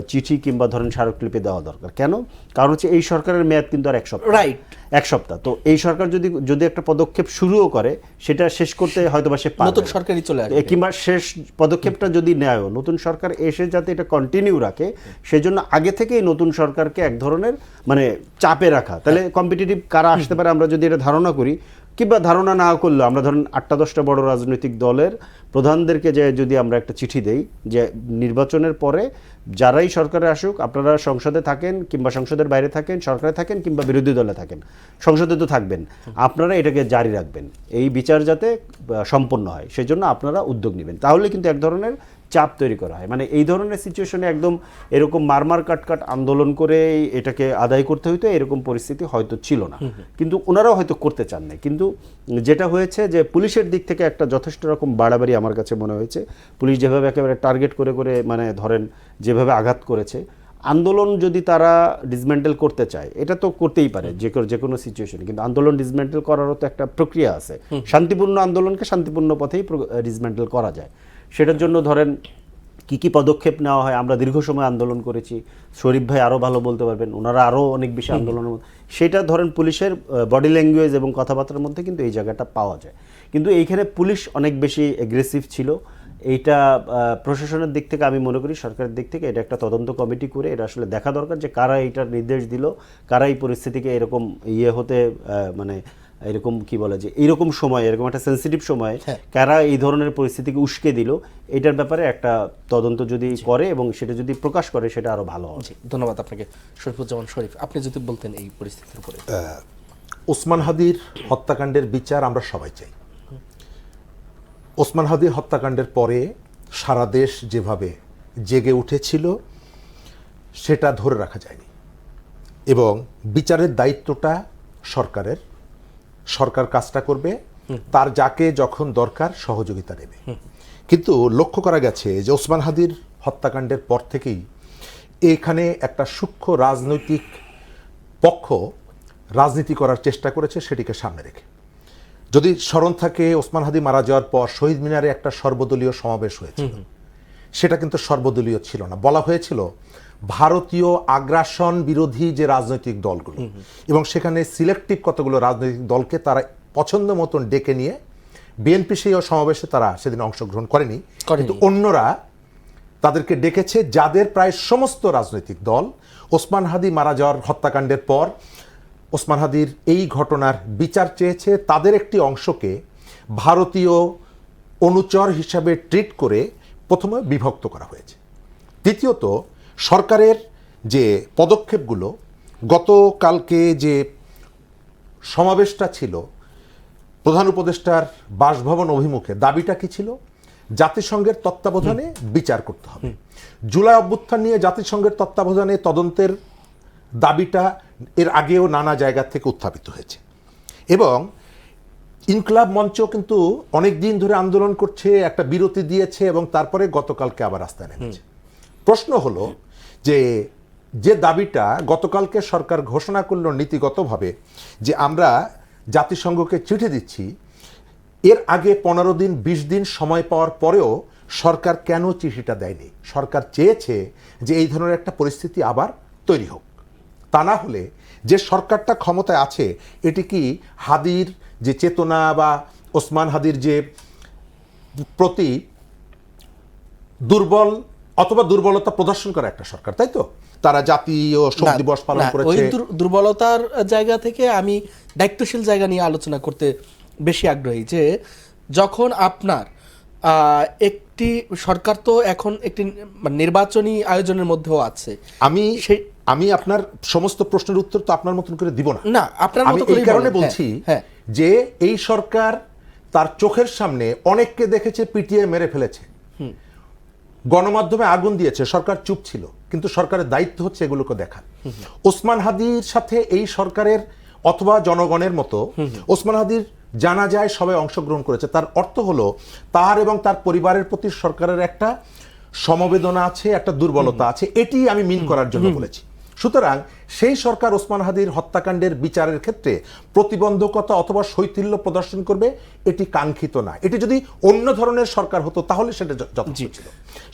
চিঠি কিংবা ধরেন স্মারকলিপি দেওয়া দরকার। কেন? কারণ হচ্ছে এই সরকারের মেয়াদ কিন্তু আর 1 সপ্তাহ, রাইট, 1 সপ্তাহ। তো এই সরকার যদি একটা পদক্ষেপ শুরুও করে, সেটা শেষ করতে হয়তো বা সে পারবে নতুন না। সরকারই চলে আসবে, কিংবা শেষ পদক্ষেপটা যদি নেয় নতুন সরকার এসে যাতে এটা কন্টিনিউ রাখে, সেজন্য আগে থেকেই নতুন সরকারকে এক ধরনের মানে চাপে রাখা। তাহলে কম্পিটিটিভ কারা আসতে পারে আমরা যদি এটা ধারণা করি, কিংবা ধারণা না করলে আমরা ধরেন 8টা-10টা বড় রাজনৈতিক দলের প্রধানদেরকে যে যদি আমরা একটা চিঠি দেই যে নির্বাচনের পরে যারাই সরকারে আসুক, আপনারা সংসদে থাকেন কিংবা সংসদের বাইরে থাকেন, সরকারে থাকেন কিংবা বিরোধী দলে থাকেন, সংসদে তো থাকবেন, আপনারা এটাকে জারি রাখবেন, এই বিচার যাতে সম্পন্ন হয় সেজন্য আপনারা উদ্যোগ নেবেন। তাহলে কিন্তু এক ধরনের চাপ তৈরি করা হয়। মানে এই ধরনের সিচুয়েশনে একদম এরকম মারমার কাটকাট আন্দোলন করে এটাকে আদায় করতে হইতো, এরকম পরিস্থিতি হয়তো ছিল না, কিন্তু ওনারাও হয়তো করতে চান না। কিন্তু যেটা হয়েছে যে পুলিশের দিক থেকে একটা যথেষ্ট রকম বাড়াবাড়ি আমার কাছে মনে হয়েছে। পুলিশ যেভাবে একেবারে টার্গেট করে করে মানে ধরেন যেভাবে আঘাত করেছে, আন্দোলন যদি তারা ডিসমেন্টেল করতে চায় এটা তো করতেই পারে যে কোনো সিচুয়েশনে, কিন্তু আন্দোলন ডিসমেন্টেল করারও তো একটা প্রক্রিয়া আছে। শান্তিপূর্ণ আন্দোলনকে শান্তিপূর্ণ পথেই ডিসমেন্টেল করা যায়। সেটার জন্য ধরেন কি কি পদক্ষেপ নেওয়া হয়, আমরা দীর্ঘ সময় আন্দোলন করেছি, শরীফ ভাই আরও ভালো বলতে পারবেন, ওনারা আরও অনেক বেশি আন্দোলনের মধ্যে, সেটা ধরেন পুলিশের বডি ল্যাঙ্গুয়েজ এবং কথাবার্তার মধ্যে কিন্তু এই জায়গাটা পাওয়া যায়। কিন্তু এইখানে পুলিশ অনেক বেশি এগ্রেসিভ ছিল। এইটা প্রশাসনের দিক থেকে আমি মনে করি সরকারের দিক থেকে এটা একটা তদন্ত কমিটি করে এটা আসলে দেখা দরকার যে কারা এইটার নির্দেশ দিল, কারা এই পরিস্থিতিকে এরকম হতে মানে এরকম কি বলে যে এইরকম সময়, এরকম একটা সেন্সিটিভ সময়ে কারা এই ধরনের পরিস্থিতিকে উস্কে দিল, এটার ব্যাপারে একটা তদন্ত যদি করে এবং সেটা যদি প্রকাশ করে সেটা আরো ভালো হবে। ধন্যবাদ আপনাকে শরীফুজ্জামান শরীফ। আপনি যদি বলতেন এই পরিস্থিতির উপরে। ওসমান হাদির হত্যাকাণ্ডের বিচার আমরা সবাই চাই। ওসমান হাদির হত্যাকাণ্ডের পরে সারা দেশ যেভাবে জেগে উঠেছিল সেটা ধরে রাখা যায়নি, এবং বিচারের দায়িত্বটা সরকারের। সরকার কাজটা করবে, তার যাকে যখন দরকার সহযোগিতা নেবে। কিন্তু লক্ষ্য করা গেছে যে ওসমান হাদির হত্যাকাণ্ডের পর থেকেই এখানে একটা সূক্ষ্ম রাজনৈতিক পক্ষ রাজনীতি করার চেষ্টা করেছে, সেটিকে সামনে রেখে। যদি স্মরণ থাকে, ওসমান হাদি মারা যাওয়ার পর শহীদ মিনারে একটা সর্বদলীয় সমাবেশ হয়েছিল, সেটা কিন্তু সর্বদলীয় ছিল না। বলা হয়েছিল ভারতীয় আগ্রাসন বিরোধী যে রাজনৈতিক দলগুলো, এবং সেখানে সিলেক্টিভ কতগুলো রাজনৈতিক দলকে তারা পছন্দ মতন ডেকে নিয়ে, বিএনপি সেই সমাবেশে তারা সেদিন অংশগ্রহণ করেনি, কিন্তু অন্যরা তাদেরকে ডেকেছে, যাদের প্রায় সমস্ত রাজনৈতিক দল ওসমান হাদি মারা যাওয়ার হত্যাকাণ্ডের পর ওসমান হাদির এই ঘটনার বিচার চেয়েছে। তাদের একটি অংশকে ভারতীয় অনুচর হিসাবে ট্রিট করে প্রথমে বিভক্ত করা হয়েছে। দ্বিতীয়ত, সরকারের যে পদক্ষেপগুলো, গতকালকে যে সমাবেশটা ছিল প্রধান উপদেষ্টার বাসভবন অভিমুখে, দাবিটা কি ছিল? জাতিসংঘের তত্ত্বাবধানে বিচার করতে হবে। জুলাই অভ্যুত্থান নিয়ে জাতিসংঘের তত্ত্বাবধানে তদন্তের দাবিটা এর আগেও নানা জায়গা থেকে উত্থাপিত হয়েছে, এবং ইনকলাব মঞ্চ কিন্তু অনেক দিন ধরে আন্দোলন করছে, একটা বিরতি দিয়েছে এবং তারপরে গতকালকে আবার রাস্তায় নেমেছে। প্রশ্ন হলো যে দাবিটা গতকালকে সরকার ঘোষণা করলো নীতিগতভাবে যে আমরা জাতিসংঘকে চিঠি দিচ্ছি, এর আগে 15 দিন 20 দিন সময় পাওয়ার পরেও সরকার কেন চিঠিটা দেয়নি? সরকার চেয়েছে যে এই ধরনের একটা পরিস্থিতি আবার তৈরি হোক। তা না হলে যে সরকারটা ক্ষমতায় আছে, এটি কি হাদির যে চেতনা বা ওসমান হাদির যে প্রতি দুর্বল অথবা দুর্বলতা প্রদর্শন করা একটা সরকার, তাই তো? তারা জাতীয় শোক দিবস পালন করেছে। ওই দুর্বলতার জায়গা থেকে আমি দায়িত্বশীল জায়গা নিয়ে আলোচনা করতে বেশি আগ্রহী, যে যখন আপনার একটি সরকার তো এখন একটি মানে নির্বাচনী আয়োজনের মধ্যেও আছে, সেই আমি আপনার সমস্ত প্রশ্নের উত্তর তো আপনার মতন করে দিব না। না, আপনার আমি মতো করেই এই কারণে বলেন। বলছি হ্যাঁ, যে এই সরকার তার চোখের সামনে অনেককে দেখেছে পিটিয়ে মেরে ফেলেছে, গণমাধ্যমে আগুন দিয়েছে, সরকার চুপ ছিল, কিন্তু সরকারের দায়িত্ব হচ্ছে এগুলোকে দেখা। ওসমান হাদির সাথে এই সরকারের অথবা জনগণের মতো ওসমান হাদির জানা যায় সবাই অংশগ্রহণ করেছে, তার অর্থ হলো তার এবং তার পরিবারের প্রতি সরকারের একটা সমবেদনা আছে, একটা দুর্বলতা আছে, এটি আমি মিন করার জন্য বলেছি। সুতরাং সেই সরকার ওসমান হাদির হত্যাকাণ্ডের বিচারের ক্ষেত্রে প্রতিবন্ধকতা অথবা শৈথিল্য প্রদর্শন করবে, এটি কাঙ্ক্ষিত না। এটি যদি অন্য ধরনের সরকার হতো তাহলে সেটা যথেষ্ট ছিল।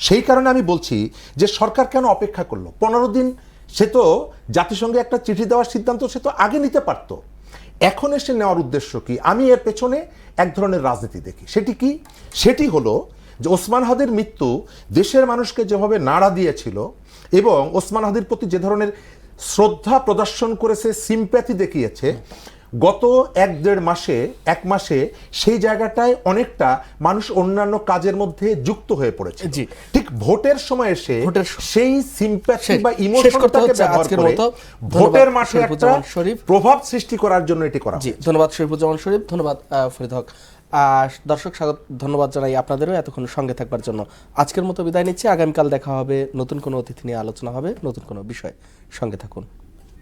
সেই কারণে আমি বলছি যে সরকার কেন অপেক্ষা করলো 15 দিন? সে তো জাতিসংঘে একটা চিঠি দেওয়ার সিদ্ধান্ত সে তো আগে নিতে পারতো। এখন এসে নেওয়ার উদ্দেশ্য কি? আমি এর পেছনে এক ধরনের রাজনীতি দেখি। সেটি কি? সেটি হলো যে ওসমান হাদির মৃত্যু দেশের মানুষকে যেভাবে নাড়া দিয়েছিল এবং ওসমান হাদির প্রতি যে ধরনের শ্রদ্ধা প্রদর্শন করেছে, সিম্প্যাথি দেখিয়েছে, গত 1-1.5 মাসে সেই জায়গাটায় অনেকটা মানুষ অন্যান্য কাজের মধ্যে যুক্ত হয়ে পড়েছে। ঠিক ভোটের সময় এসে সেই সিম্প্যাথি বা ইমোশনটাকে ব্যবহার করে ভোটের মাঠে একটা প্রভাব সৃষ্টি করার জন্য এটি করা। জি, ধন্যবাদ শরীফুজ্জামান শরীফ, ধন্যবাদ ফরিদ হক। দর্শক স্বাগত, ধন্যবাদ জানাই আপনাদেরও এতক্ষণ সঙ্গে থাকবার জন্য। আজকের মতো বিদায় নিচ্ছি। আগামীকাল দেখা হবে, নতুন কোনো অতিথি নিয়ে আলোচনা হবে, নতুন কোনো বিষয়। সঙ্গে থাকুন।